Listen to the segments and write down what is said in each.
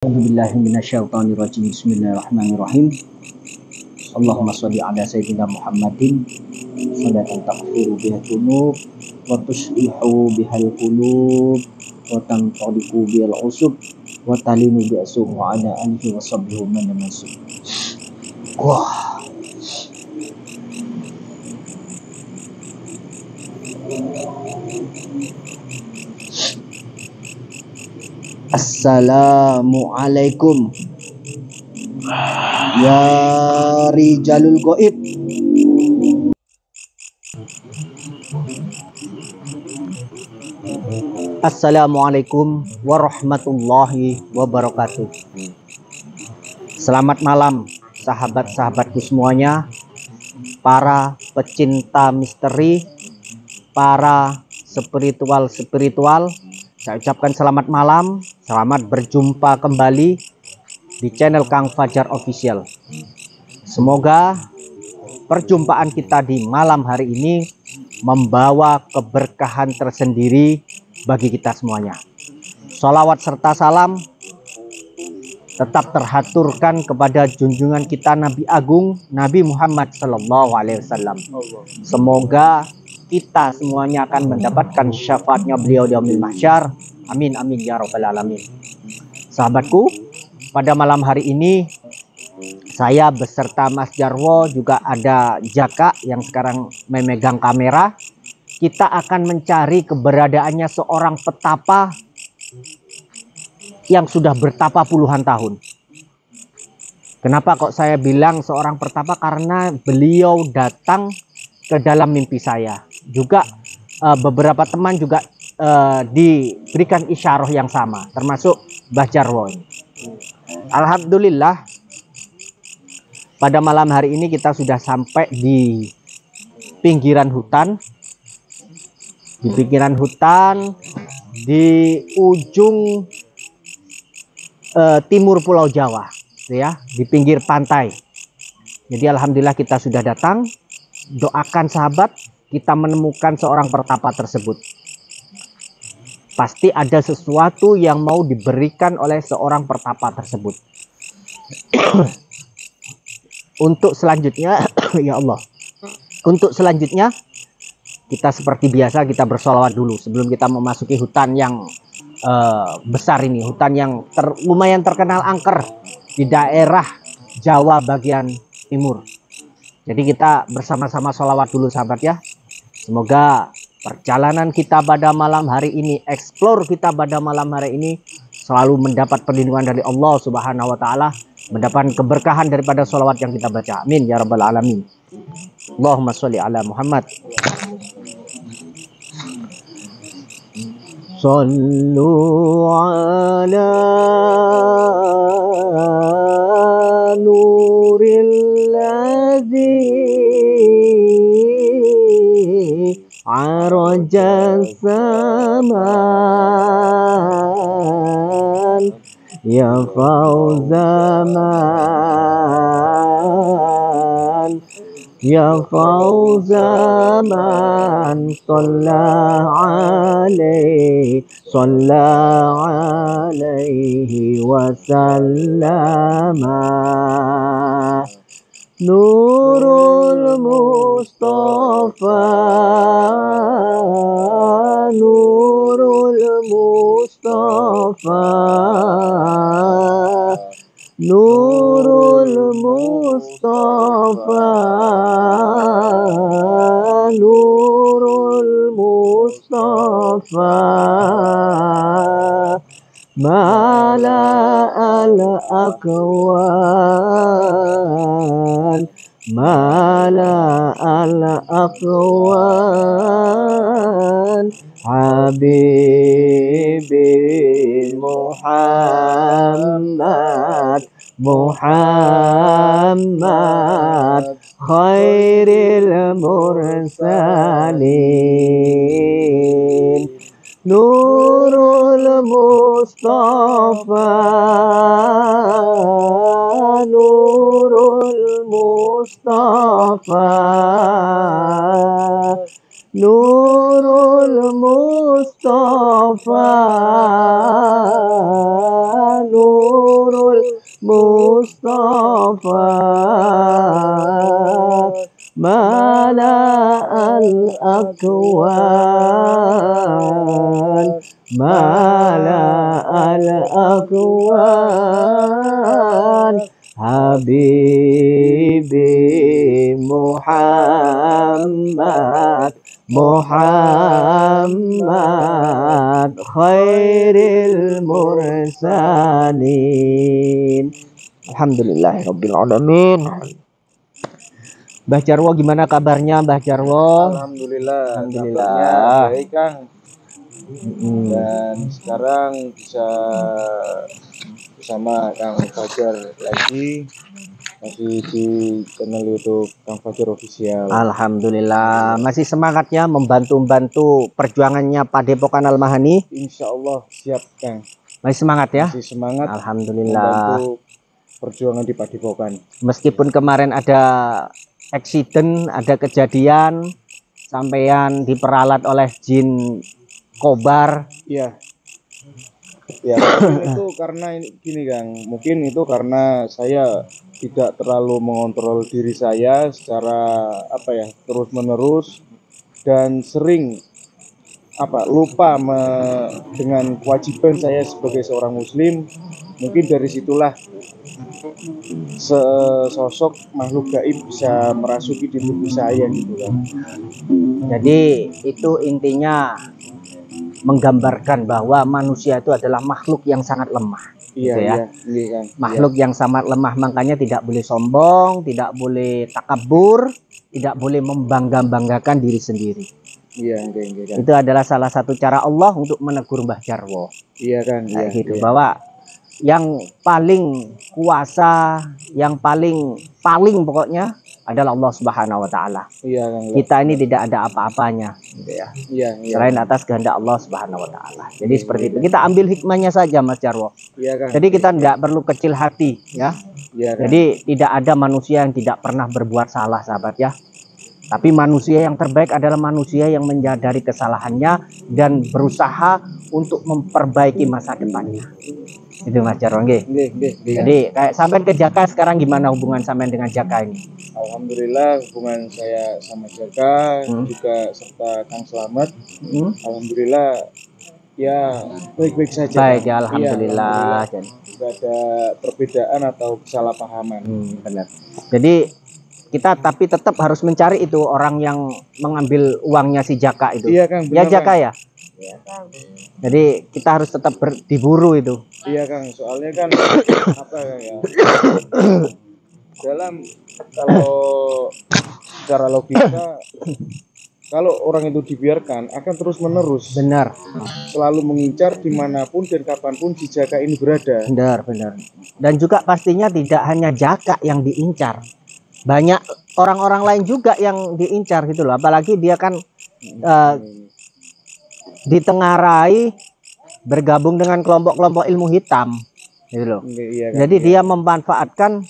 A'udzubillahi minasyaitonirrajim. Bismillahirrahmanirrahim. Allahumma sholli ala sayyidina Muhammadin sholatan taghfiru biha dzunub wa tuslihu bihal qulub wa tanṭaliqu bihal usub wa talinu bi asum wa ala alihi wa sahbihi man nasib. Wah. Assalamualaikum ya rijalul goib. Assalamualaikum warahmatullahi wabarakatuh. Selamat malam sahabat-sahabatku semuanya, para pecinta misteri, para spiritual. Saya ucapkan selamat malam, selamat berjumpa kembali di channel Kang Fajar Official. Semoga perjumpaan kita di malam hari ini membawa keberkahan tersendiri bagi kita semuanya. Sholawat serta salam tetap terhaturkan kepada junjungan kita Nabi Agung, Nabi Muhammad SAW. Semoga kita semuanya akan mendapatkan syafaatnya beliau di yaumil mahsyar. Amin amin ya rabbal alamin. Sahabatku, pada malam hari ini saya beserta Mas Jarwo, juga ada Jaka yang sekarang memegang kamera. Kita akan mencari keberadaannya seorang petapa yang sudah bertapa puluhan tahun. Kenapa kok saya bilang seorang petapa? Karena beliau datang ke dalam mimpi saya. Juga beberapa teman juga diberikan isyarah yang sama, termasuk Mbah Jarwo. Alhamdulillah, pada malam hari ini kita sudah sampai di pinggiran hutan. Di pinggiran hutan, di ujung timur Pulau Jawa, ya, di pinggir pantai. Jadi alhamdulillah kita sudah datang. Doakan sahabat, kita menemukan seorang pertapa tersebut. Pasti ada sesuatu yang mau diberikan oleh seorang pertapa tersebut. Untuk selanjutnya, ya Allah. Untuk selanjutnya, kita seperti biasa kita bersolawat dulu sebelum kita memasuki hutan yang besar ini. Hutan yang lumayan terkenal angker di daerah Jawa bagian timur. Jadi kita bersama-sama sholawat dulu sahabat ya. Semoga perjalanan kita pada malam hari ini, explore kita pada malam hari ini selalu mendapat perlindungan dari Allah Subhanahu wa Ta'ala, mendapatkan keberkahan daripada sholawat yang kita baca. Amin ya rabbal alamin. Allahumma sholli ala Muhammad. Sallu ala nuril araja zaman ya fauzaman ya fauzaman salla alaihi wa sallama. Nurul Mustafa, Nurul Mustafa, Nurul Mustafa, Nurul Mustafa. Mala al-akwan, mala al-akwan, Habibi Muhammad, Muhammad, khairil mursalin. Nurul Mustafa, Nurul Mustafa, Nurul Mustafa, Nurul nurul Mustafa mala'al akwan mala'al akwan Habibi Muhammad Muhammad khairil mursalin. Alhamdulillahirabbil alamin. Mbah Jarwo, gimana kabarnya Mbah Jarwo? Alhamdulillah. Alhamdulillah. Kabarnya baik Kang. Dan sekarang bisa bersama Kang Fajar lagi, masih di channel YouTube Kang Fajar Official. Alhamdulillah, masih semangatnya membantu perjuangannya Padepokan Al-Mahani. Insya Allah siap Kang. Masih semangat ya? Masih semangat. Alhamdulillah. Membantu perjuangan di Padepokan. Meskipun kemarin ada accident, ada kejadian, sampean diperalat oleh jin kobar. Iya. Ya, mungkin itu karena gini Kang, mungkin itu karena saya tidak terlalu mengontrol diri saya secara terus menerus dan sering lupa dengan kewajiban saya sebagai seorang muslim. Mungkin dari situlah sosok makhluk gaib bisa merasuki di tubuh saya gitu kan. Jadi itu intinya menggambarkan bahwa manusia itu adalah makhluk yang sangat lemah. Iya, gitu ya. Iya, kan? Makhluk yang sangat lemah, makanya tidak boleh sombong, tidak boleh takabur, tidak boleh membangga-banggakan diri sendiri. Iya, kan? Itu adalah salah satu cara Allah untuk menegur Mbah Jarwo. Iya kan, nah, gitu. Bahwa yang paling kuasa, yang paling pokoknya adalah Allah Subhanahu wa taala. Iya, Kang. Kita ini tidak ada apa-apanya, gitu ya. Iya. Selain atas kehendak Allah Subhanahu wa taala. Jadi seperti itu. Kita ambil hikmahnya saja Mas Jarwo. Iya, Kang. Jadi kita tidak perlu kecil hati, ya. Iya, Kang. Jadi tidak ada manusia yang tidak pernah berbuat salah, sahabat ya. Tapi manusia yang terbaik adalah manusia yang menyadari kesalahannya dan berusaha untuk memperbaiki masa depannya. Itu Mas Jarwo. Jadi kayak sampean ke Jaka sekarang gimana hubungan sampean dengan Jaka ini? Alhamdulillah hubungan saya sama Jaka juga serta Kang Slamet. Alhamdulillah ya baik-baik saja. Baik ya, alhamdulillah. Tidak ada perbedaan atau kesalahpahaman. Benar. Jadi kita tapi tetap harus mencari itu orang yang mengambil uangnya si Jaka itu. Iya Kang. Ya Jaka Kang. ya. Iya, Kang. Jadi kita harus tetap diburu itu. Iya Kang, soalnya kan ya? Kalau secara logika kalau orang itu dibiarkan akan terus menerus. Benar. Selalu mengincar dimanapun dan kapanpun si Jaka ini berada. Benar. Dan juga pastinya tidak hanya Jaka yang diincar. Banyak orang-orang lain juga yang diincar gitu loh. Apalagi dia kan ditengarai bergabung dengan kelompok-kelompok ilmu hitam gitu loh. Iya, jadi dia memanfaatkan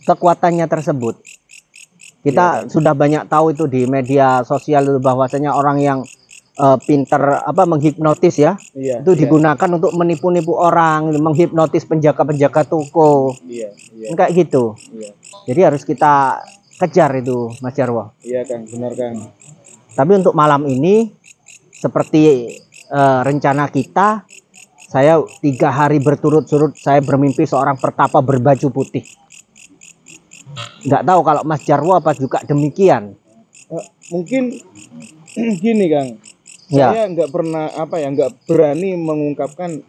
kekuatannya tersebut. Kita sudah banyak tahu itu di media sosial itu bahwasanya orang yang pinter menghipnotis ya, itu digunakan untuk menipu-nipu orang, menghipnotis penjaga-penjaga toko. Kayak gitu. Jadi harus kita kejar itu Mas Jarwo. Iya Kang, benar Kang. Tapi untuk malam ini seperti rencana kita, saya 3 hari berturut-turut saya bermimpi seorang pertapa berbaju putih. Nggak tahu kalau Mas Jarwo apa juga demikian. Mungkin gini Kang, saya nggak pernah nggak berani mengungkapkan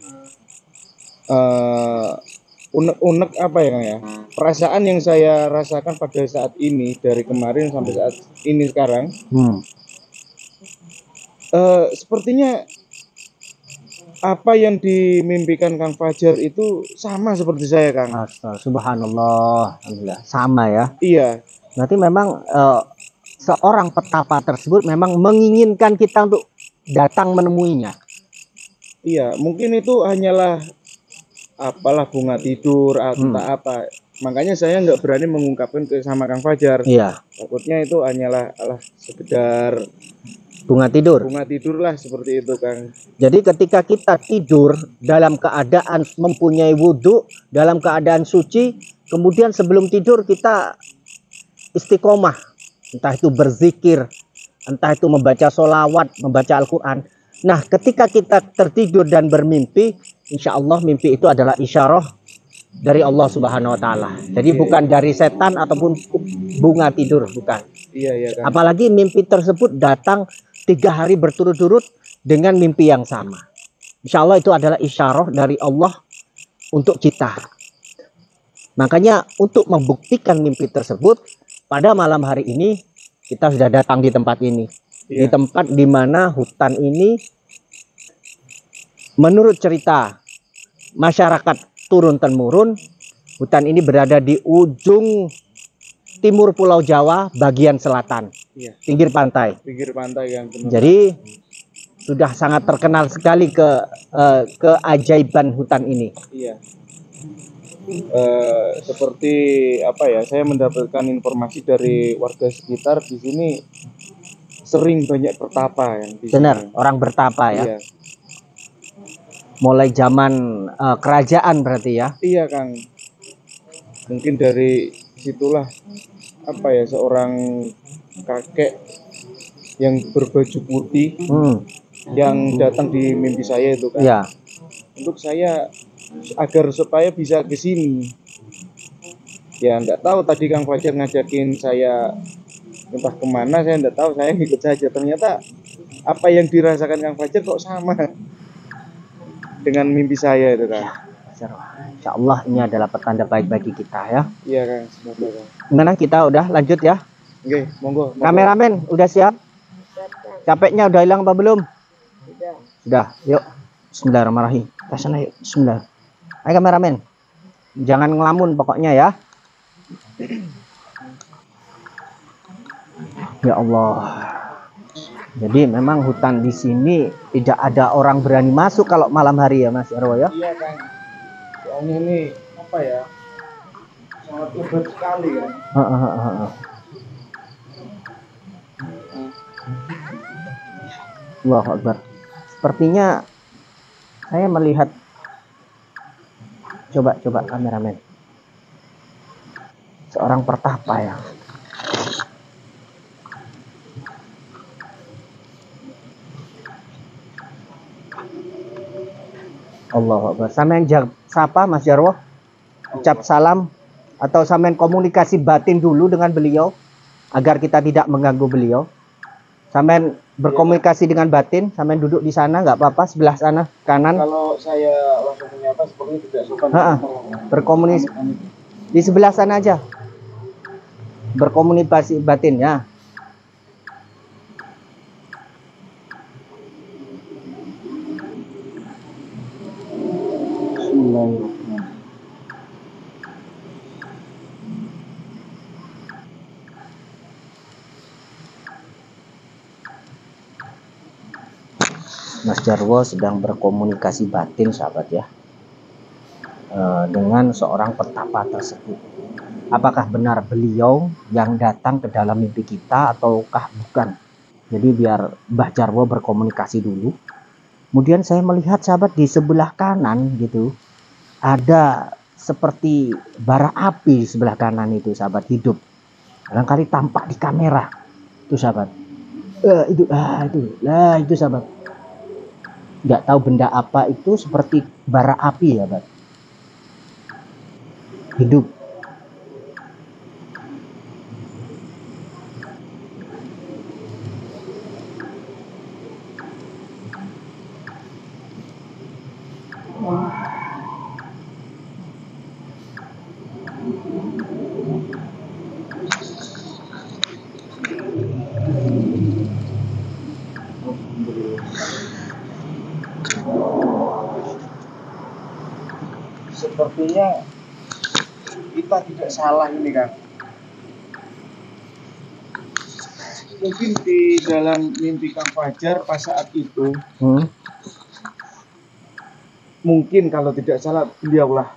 unek-unek Kang ya. Perasaan yang saya rasakan pada saat ini dari kemarin sampai saat ini sekarang. Sepertinya apa yang dimimpikan Kang Fajar itu sama seperti saya Kang. Subhanallah, alhamdulillah sama ya. Iya. Berarti memang seorang petapa tersebut memang menginginkan kita untuk datang menemuinya. Iya, mungkin itu hanyalah bunga tidur atau apa. Makanya saya nggak berani mengungkapkan ke sama Kang Fajar. Iya. Takutnya itu hanyalah sekedar Bunga tidur. Bunga tidur lah seperti itu, Kang. Jadi ketika kita tidur dalam keadaan mempunyai wudhu, dalam keadaan suci, kemudian sebelum tidur kita istiqomah, entah itu berzikir, entah itu membaca sholawat, membaca Al-Quran. Nah, ketika kita tertidur dan bermimpi, insya Allah mimpi itu adalah isyarah dari Allah Subhanahu Wa Taala. Jadi bukan dari setan ataupun bunga tidur, bukan. Iya, iya, Kang. Apalagi mimpi tersebut datang 3 hari berturut-turut dengan mimpi yang sama. Insya Allah itu adalah isyarah dari Allah untuk kita. Makanya untuk membuktikan mimpi tersebut, pada malam hari ini kita sudah datang di tempat ini. Di tempat di mana hutan ini menurut cerita masyarakat turun-temurun, hutan ini berada di ujung timur Pulau Jawa bagian selatan, pinggir pantai. Pinggir pantai yang benar. Jadi sudah sangat terkenal sekali keajaiban hutan ini. Iya. Seperti apa ya? Saya mendapatkan informasi dari warga sekitar di sini sering banyak bertapa yang di Benar, sini. orang bertapa ya. Iya. Mulai zaman kerajaan berarti ya. Iya, Kang. Mungkin dari situlah apa ya, seorang kakek yang berbaju putih yang datang di mimpi saya itu, kan. Iya. Untuk saya agar supaya bisa ke sini. Ya nggak tahu, tadi Kang Fajar ngajakin saya entah kemana, saya nggak tahu, saya ikut saja. Ternyata apa yang dirasakan Kang Fajar kok sama dengan mimpi saya itu, kan. Insya Allah ini adalah petanda baik bagi kita ya. Iya, Kang, semoga, Kang. Gimana, kita udah lanjut ya? Oke, monggo. Kameramen udah siap? Capeknya udah hilang apa belum? Sudah. Yuk. Bismillahirrahmanirrahim. Ke sana yuk. Bismillah. Ayo kameramen. Jangan ngelamun pokoknya ya. Ya Allah. Jadi memang hutan di sini tidak ada orang berani masuk kalau malam hari ya Mas Arwo ya. Iya, Kang. Soalnya ini apa ya? Sangat lebat sekali, kan. Allahu Akbar. Sepertinya saya melihat, coba kameramen, seorang pertapa ya. Allahu Akbar. Sampean sapa Mas Jarwo? Ucap salam atau sampean komunikasi batin dulu dengan beliau agar kita tidak mengganggu beliau. Sampean berkomunikasi dengan batin, sampean duduk di sana nggak apa-apa, sebelah sana kanan. Kalau saya langsung menyapa sepertinya tidak sopan. Berkomunikasi di sebelah sana aja. Berkomunikasi batin ya. Mas Jarwo sedang berkomunikasi batin sahabat ya, dengan seorang petapa tersebut. Apakah benar beliau yang datang ke dalam mimpi kita ataukah bukan? Jadi biar Mbah Jarwo berkomunikasi dulu. Kemudian saya melihat sahabat di sebelah kanan gitu, ada seperti bara api di sebelah kanan itu sahabat, hidup. Barangkali tampak di kamera. Itu sahabat. Itu sahabat. Nggak tahu benda apa itu, seperti bara api ya, Pak. Hidup. Sepertinya kita tidak salah ini, Kang. Mungkin di dalam mimpi Kang Fajar pas saat itu, mungkin kalau tidak salah beliaulah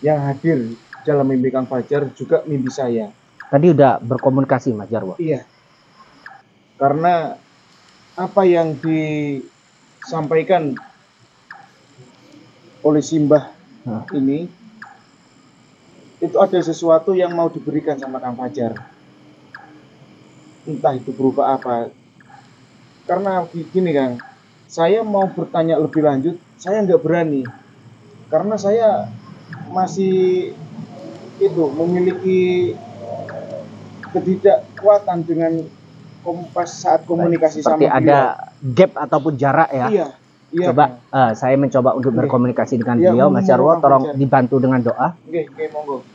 yang hadir dalam mimpi Kang Fajar, juga mimpi saya. Tadi udah berkomunikasi Mas Jarwo? Iya. Karena apa yang disampaikan oleh Simbah ini itu ada sesuatu yang mau diberikan sama Kang Fajar. Entah itu berupa apa. Karena gini Kang, saya mau bertanya lebih lanjut, saya nggak berani. Karena saya masih itu memiliki ketidakkuatan dengan pas saat komunikasi seperti sama ada gap ataupun jarak ya. Iya, iya. Coba saya mencoba untuk berkomunikasi dengan Iya, beliau, Mas Jarwo, Kang tolong Fajar. dibantu dengan doa. Oke, monggo.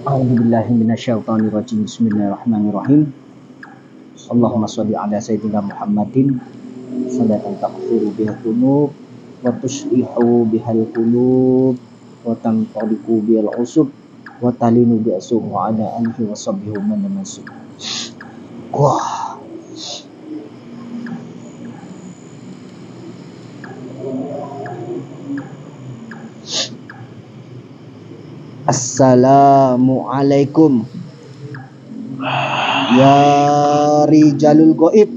A'udzubillahi minasyaitonirrajim. Bismillahirrahmanirrahim. Allahumma sholli ala sayyidina Muhammadin salatan taghfiru biha dzunub wa tuslihu bihal qulub wa tanqaliqu bil usub wa talinu bi asub wa ala alihi wa sahbihi man masuk. Wah. Assalamualaikum ya Rijalul Goib.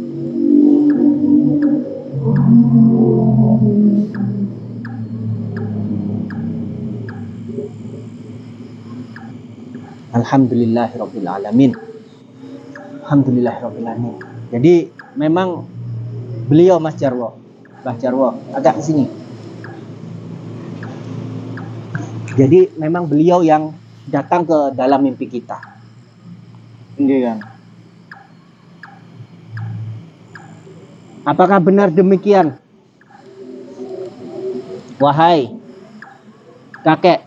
Alhamdulillahirabbil alamin. Alhamdulillahirabbil alamin. Jadi memang beliau Mas Jarwo, Mas Jarwo agak ke sini. Jadi memang beliau yang datang ke dalam mimpi kita. Iya Kang. Apakah benar demikian? Wahai kakek.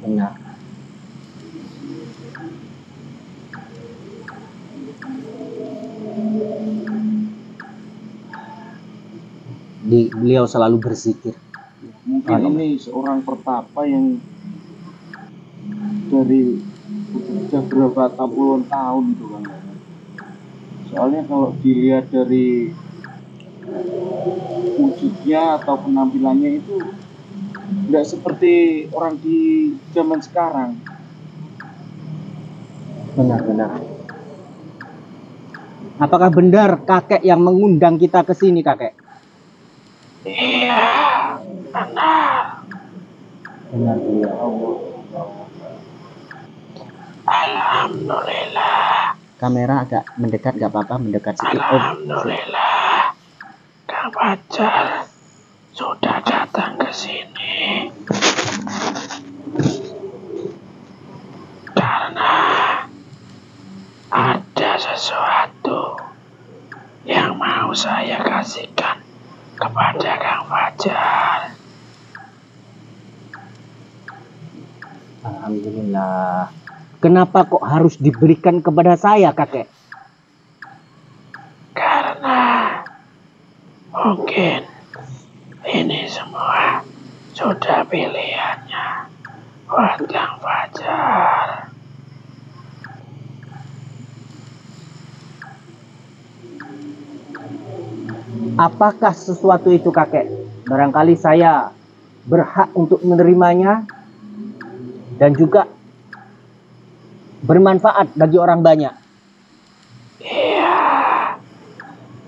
Benar. Beliau selalu berzikir. Mungkin ini seorang pertapa yang dari sudah berapa puluhan tahun itu kan. Soalnya kalau dilihat dari wujudnya atau penampilannya itu nggak seperti orang di zaman sekarang. Benar-benar. Apakah benar kakek yang mengundang kita ke sini, kakek? Iya, benar. Benar, ya Allah. Alhamdulillah. Kamera agak mendekat, gak apa-apa, mendekat sedikit. Alhamdulillah, Kang Fajar sudah datang ke sini karena ada sesuatu yang mau saya kasihkan kepada Kang Fajar. Alhamdulillah. Kenapa kok harus diberikan kepada saya, kakek? Karena mungkin ini semua sudah pilihannya buat Kang Fajar. Apakah sesuatu itu, kakek? Barangkali saya berhak untuk menerimanya dan juga bermanfaat bagi orang banyak. Iya,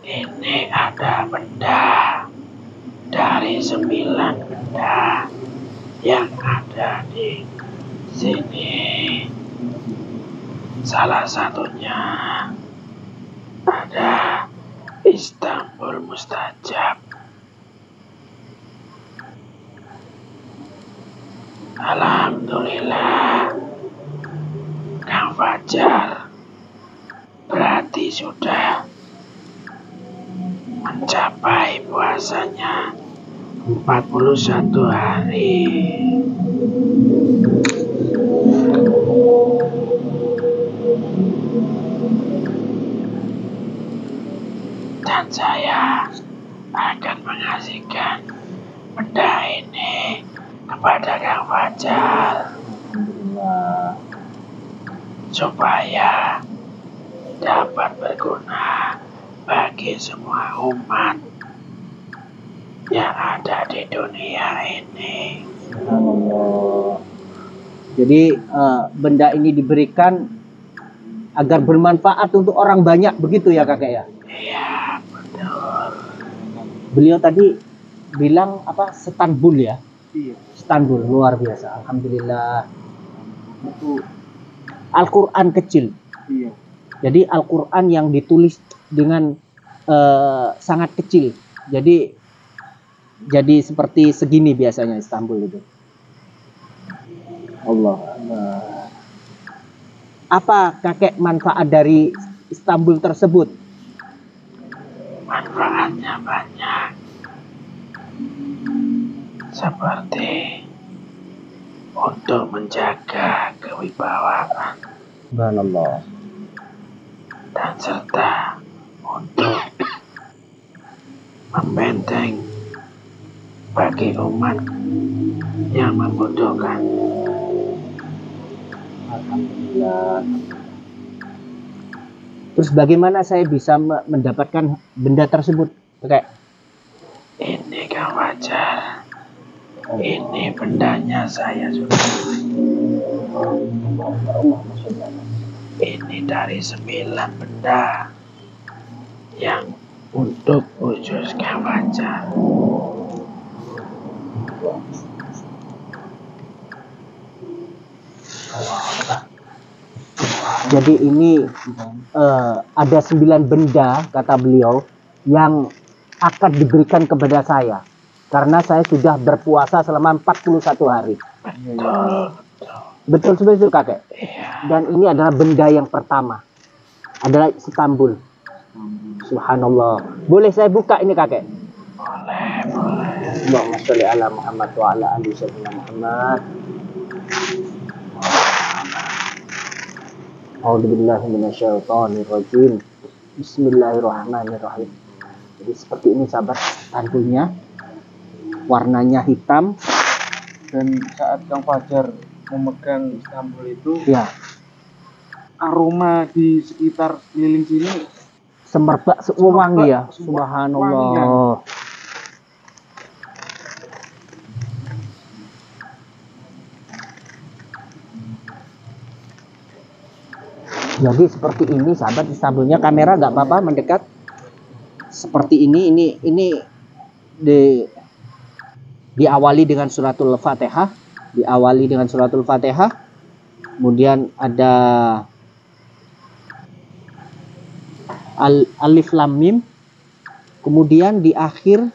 ini ada benda dari 9 benda yang ada di sini. Salah satunya ada Istanbul Mustajab. Alhamdulillah, Kang Fajar berarti sudah mencapai puasanya 41 hari. Dan saya akan mengasihkan benda ini kepada Kang Fajar supaya dapat berguna bagi semua umat yang ada di dunia ini. Jadi benda ini diberikan agar bermanfaat untuk orang banyak, begitu ya kakek ya? Iya, betul. Beliau tadi bilang apa, Istanbul ya? Iya. Istanbul, luar biasa. Alhamdulillah. Itu Al-Quran kecil. Iya. Jadi Al-Quran yang ditulis dengan sangat kecil. Jadi seperti segini biasanya Istanbul itu. Allah. Apa kakek manfaat dari Istanbul tersebut? Manfaatnya banyak. Seperti untuk menjaga kewibawaan Subhanallah. dan serta untuk membenteng bagi umat yang membutuhkan. Alhamdulillah. Terus bagaimana saya bisa mendapatkan benda tersebut? Kakek? Ini kan wajar. Ini bendanya saya sudah. Ini dari 9 benda yang untuk khusus wajar. Jadi ini ada 9 benda kata beliau yang akan diberikan kepada saya karena saya sudah berpuasa selama 41 hari. Betul seperti itu kakek. Dan ini adalah benda yang pertama, adalah Istanbul. Subhanallah. Boleh saya buka ini kakek? Boleh, boleh. Allahumma sholli ala Muhammad wa ala ali sayyidina Muhammad. A'udzubillahi minasyaitonirrajim. Bismillahirrahmanirrahim. Jadi seperti ini sahabat Istanbulnya. Warnanya hitam. Dan saat Kang Fajar memegang Istanbul itu, Ya, aroma di sekitar keliling sini semerbak wangi ya. Wangi, Subhanallah. Jadi seperti ini sahabat Istanbulnya, kamera nggak apa-apa mendekat. Seperti ini diawali dengan suratul Fatihah, kemudian ada alif lam mim, kemudian di akhir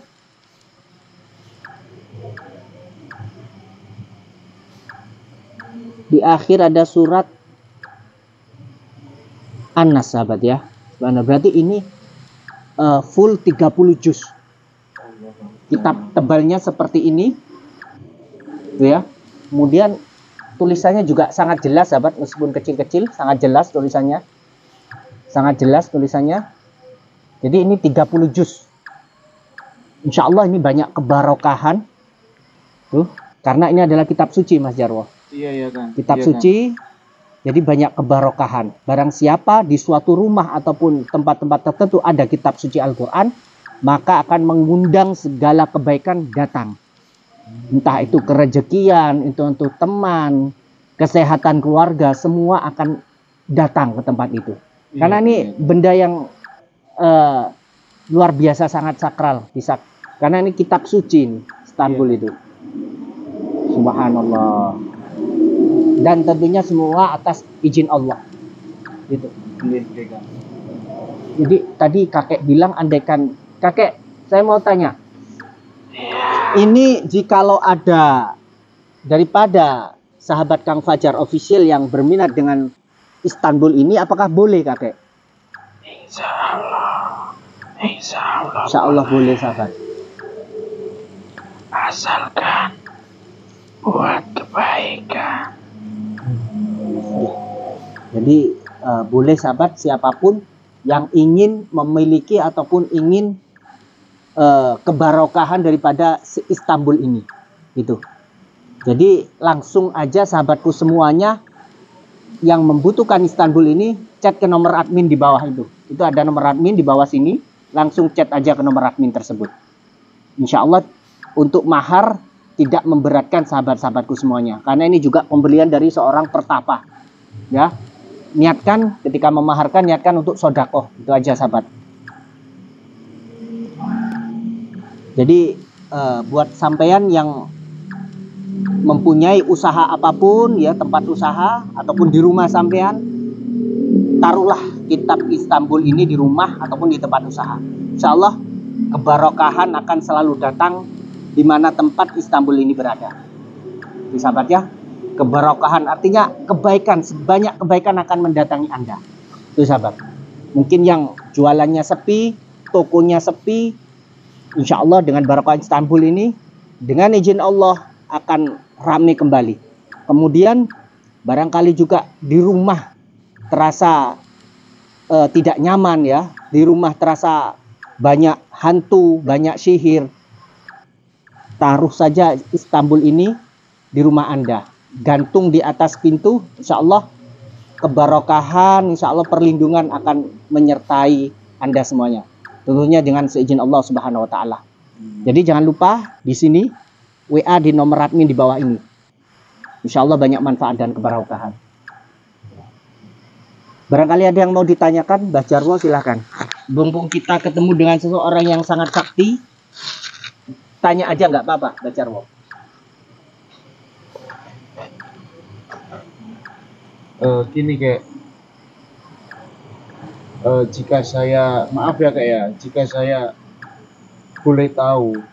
ada surat An-Nas sahabat ya. Berarti ini full 30 juz. Kitab tebalnya seperti ini. Gitu ya. Kemudian tulisannya juga sangat jelas sahabat, meskipun kecil-kecil sangat jelas tulisannya. Jadi ini 30 juz. Insya Allah ini banyak kebarokahan. Tuh, karena ini adalah kitab suci Mas Jarwo. iya kan. Kitab suci. Jadi banyak kebarokahan. Barang siapa di suatu rumah ataupun tempat-tempat tertentu ada kitab suci Al-Quran, maka akan mengundang segala kebaikan datang. Entah itu kerejekian, itu untuk teman, kesehatan keluarga, semua akan datang ke tempat itu. Karena ini benda yang luar biasa, sangat sakral. Karena ini kitab suci ini, Istanbul itu. Subhanallah. Dan tentunya semua atas izin Allah. Gitu. Jadi tadi kakek bilang andaikan, kakek saya mau tanya. Ini jikalau ada daripada sahabat Kang Fajar official yang berminat dengan Istanbul ini, apakah boleh kakek? Insya Allah. Insya Allah boleh sahabat. Asalkan buat kebaikan. Jadi boleh sahabat siapapun yang ingin memiliki ataupun ingin kebarokahan daripada Istanbul ini, gitu. Jadi langsung aja sahabatku semuanya yang membutuhkan Istanbul ini, chat ke nomor admin di bawah itu. Itu ada nomor admin di bawah sini, langsung chat aja ke nomor admin tersebut. Insya Allah untuk mahar tidak memberatkan sahabat-sahabatku semuanya, karena ini juga pembelian dari seorang pertapa, ya. niatkan ketika memaharkan, niatkan untuk sodakoh. Itu aja sahabat. Jadi buat sampean yang mempunyai usaha apapun ya, tempat usaha ataupun di rumah sampean, taruhlah kitab Istanbul ini di rumah ataupun di tempat usaha. Insya Allah kebarokahan akan selalu datang di mana tempat Istanbul ini berada. Itu sahabat ya. Kebarokahan artinya kebaikan, sebanyak kebaikan akan mendatangi Anda. Itu sahabat. Mungkin yang jualannya sepi, tokonya sepi, insya Allah dengan barokah Istanbul ini, dengan izin Allah akan ramai kembali. Kemudian barangkali juga di rumah terasa tidak nyaman ya, di rumah terasa banyak hantu, banyak sihir. Taruh saja Istanbul ini di rumah Anda. Gantung di atas pintu, insya Allah kebarokahan, insya Allah perlindungan akan menyertai Anda semuanya. Tentunya dengan seizin Allah Subhanahu wa Ta'ala. Jadi jangan lupa di sini WA di nomor admin di bawah ini. Insya Allah banyak manfaat dan kebarokahan. Barangkali ada yang mau ditanyakan, Mbah Jarwo silahkan. Mumpung kita ketemu dengan seseorang yang sangat sakti, tanya aja nggak apa-apa, Mbah Jarwo. Gini kayak jika saya maaf ya kak ya, jika saya boleh tahu,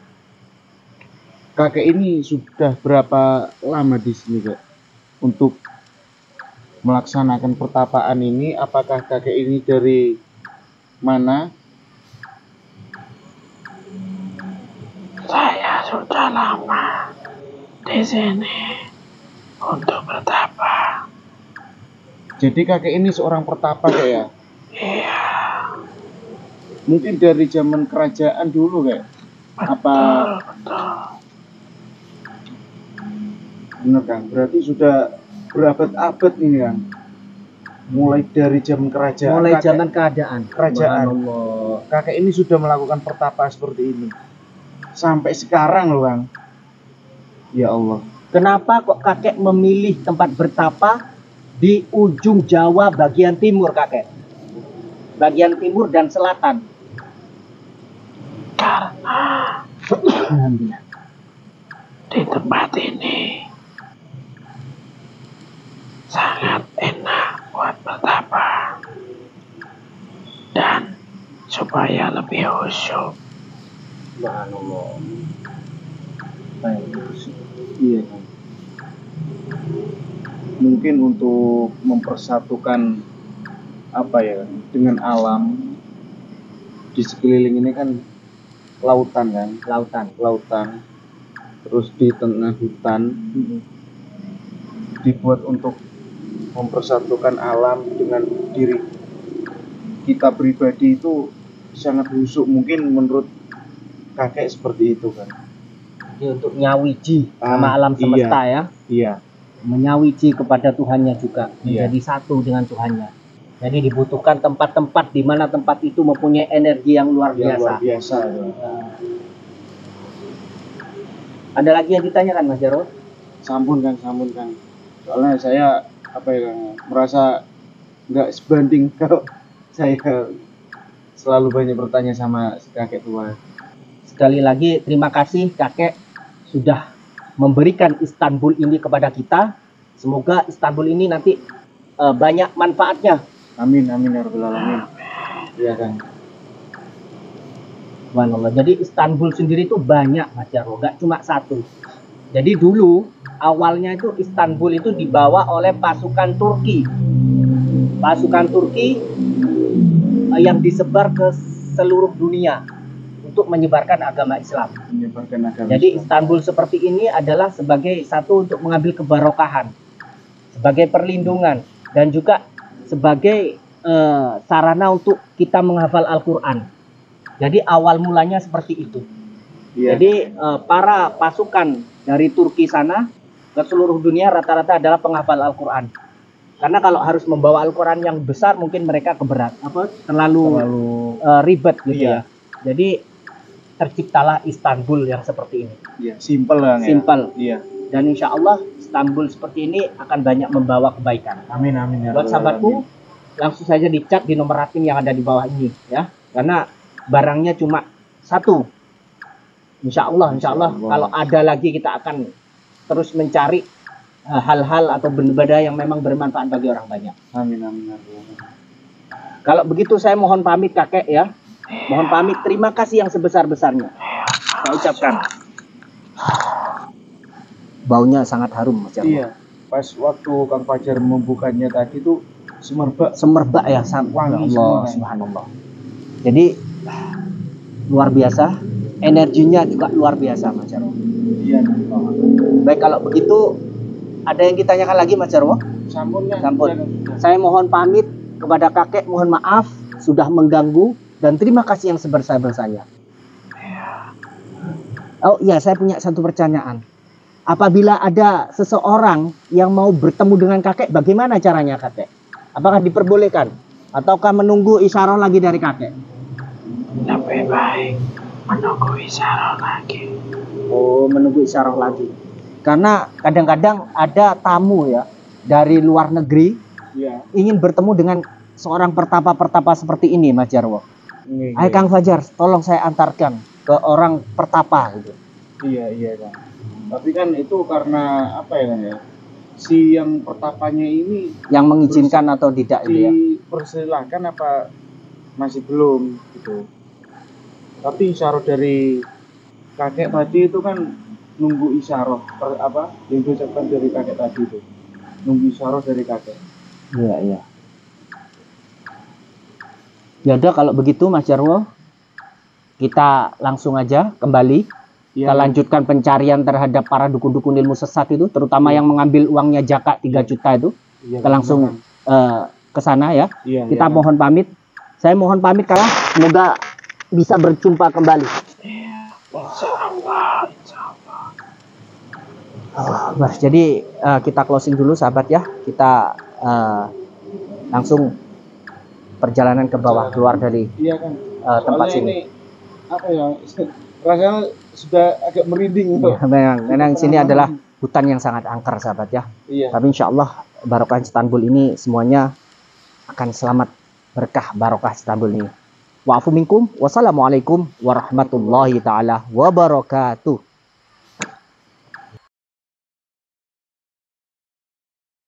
kakek ini sudah berapa lama di sini kak untuk melaksanakan pertapaan ini? Apakah kakek ini dari mana? Saya sudah lama di sini untuk bertapa. Jadi kakek ini seorang pertapa kak ya? Iya, Mungkin dari zaman kerajaan dulu kayak? Apa betul. bener kan? Berarti sudah berabad-abad ini kan? Mulai dari zaman kerajaan. Mulai kakek- zaman kerajaan. kerajaan. Subhanallah. Kakek ini sudah melakukan pertapa seperti ini sampai sekarang loh Bang. Ya Allah. Kenapa kok kakek memilih tempat bertapa di ujung Jawa bagian timur kakek? Bagian timur dan selatan. Karena Alhamdulillah. di tempat ini sangat enak buat bertapa dan supaya lebih khusyuk. Subhanallah. Iya kan. Mungkin untuk mempersatukan apa ya dengan alam di sekeliling ini kan lautan kan, lautan. Terus di tengah hutan dibuat untuk mempersatukan alam dengan diri kita pribadi itu sangat khusyuk. Mungkin menurut kakek seperti itu kan. Jadi untuk nyawiji sama alam semesta ya. Iya. Menyawiji kepada Tuhannya juga. Iya. Menjadi satu dengan Tuhannya. Jadi dibutuhkan tempat-tempat di mana tempat itu mempunyai energi yang luar Yang biasa. luar biasa ya. Ada lagi yang ditanyakan Mas Jarwo? Sampun kan. Soalnya saya apa ya merasa nggak sebanding kalau saya selalu banyak bertanya sama si kakek tua. Sekali lagi terima kasih kakek sudah memberikan Istanbul ini kepada kita. Semoga Istanbul ini nanti banyak manfaatnya. Amin ya rabbal alamin. Iya kan. Subhanallah. Jadi Istanbul sendiri itu banyak Mas Jarwo, nggak cuma satu. Jadi dulu awalnya itu Istanbul itu dibawa oleh pasukan Turki. Pasukan Turki yang disebar ke seluruh dunia untuk menyebarkan agama Islam. Menyebarkan agama. Jadi Islam. Istanbul seperti ini adalah sebagai satu untuk mengambil kebarokahan, sebagai perlindungan, dan juga sebagai sarana untuk kita menghafal Al-Quran. Jadi awal mulanya seperti itu. Iya. Jadi para pasukan dari Turki sana ke seluruh dunia rata-rata adalah penghafal Al-Quran. Karena kalau harus membawa Al-Quran yang besar mungkin mereka terlalu ribet gitu Iya. ya. Jadi terciptalah Istanbul yang seperti ini. Iya, simpel kan ya. Simple. Iya. Dan insya Allah Istanbul seperti ini akan banyak membawa kebaikan. Amin amin ya. Buat Rabbal sahabatku, alamin. langsung saja dicat di nomor rating yang ada di bawah ini ya. Karena barangnya cuma satu. Insya Allah kalau ada lagi kita akan terus mencari hal-hal atau benda-benda yang memang bermanfaat bagi orang banyak. Amin amin ya. Rabbal alamin. Kalau begitu saya mohon pamit kakek ya. Mohon pamit, terima kasih yang sebesar-besarnya. Saya ucapkan. Baunya sangat harum Mas Jarwo. Iya. Pas waktu Kang Fajar membukanya tadi tuh semerbak. Semerbak ya, Wangi Allah semua. subhanallah. Jadi luar biasa, energinya juga luar biasa Mas Jarwo. Iya. Baik, kalau begitu ada yang ditanyakan lagi Mas Jarwo? Sampun. Saya mohon pamit kepada kakek, mohon maaf sudah mengganggu dan terima kasih yang sebesar-besarnya. Oh iya, saya punya satu pertanyaan. Apabila ada seseorang yang mau bertemu dengan kakek, bagaimana caranya kakek? Apakah diperbolehkan? Ataukah menunggu isyarat lagi dari kakek? Lebih baik menunggu isyarat lagi. Oh, menunggu isyarat lagi. Karena kadang-kadang ada tamu ya dari luar negeri Iya. ingin bertemu dengan seorang pertapa-pertapa seperti ini Mas Jarwo. Ayo Kang Fajar, tolong saya antarkan ke orang pertapa gitu. Iya Kang. Tapi kan itu karena apa ya Kang ya? Si yang pertapanya ini Yang mengizinkan atau tidak itu ya. dipersilahkan apa masih belum gitu. Tapi isyarat dari kakek tadi itu kan nunggu isyarat yang diucapkan dari kakek tadi itu. Nunggu isyarat dari kakek. Iya. Ya udah kalau begitu Mas Jarwo, kita langsung aja kembali. Iya. Kita lanjutkan pencarian terhadap para dukun-dukun ilmu sesat itu, terutama yang mengambil uangnya zakat 3 juta itu. Iya, Kita langsung ke sana ya. Iya, Kita iya, mohon pamit. Saya mohon pamit kalah. Semoga bisa berjumpa kembali. Insya Allah. Nah, jadi kita closing dulu sahabat ya. Kita langsung perjalanan ke bawah keluar dari Iya kan. tempat Soalnya sini. ini apa ya? Rasanya sudah agak merinding tuh. Ya, memang sini adalah hutan yang sangat angker sahabat ya. Iya. Tapi insya Allah barokah Istanbul ini semuanya akan selamat, berkah barokah Istanbul ini. Wa'afu minkum. Wassalamualaikum warahmatullahi taala wabarakatuh.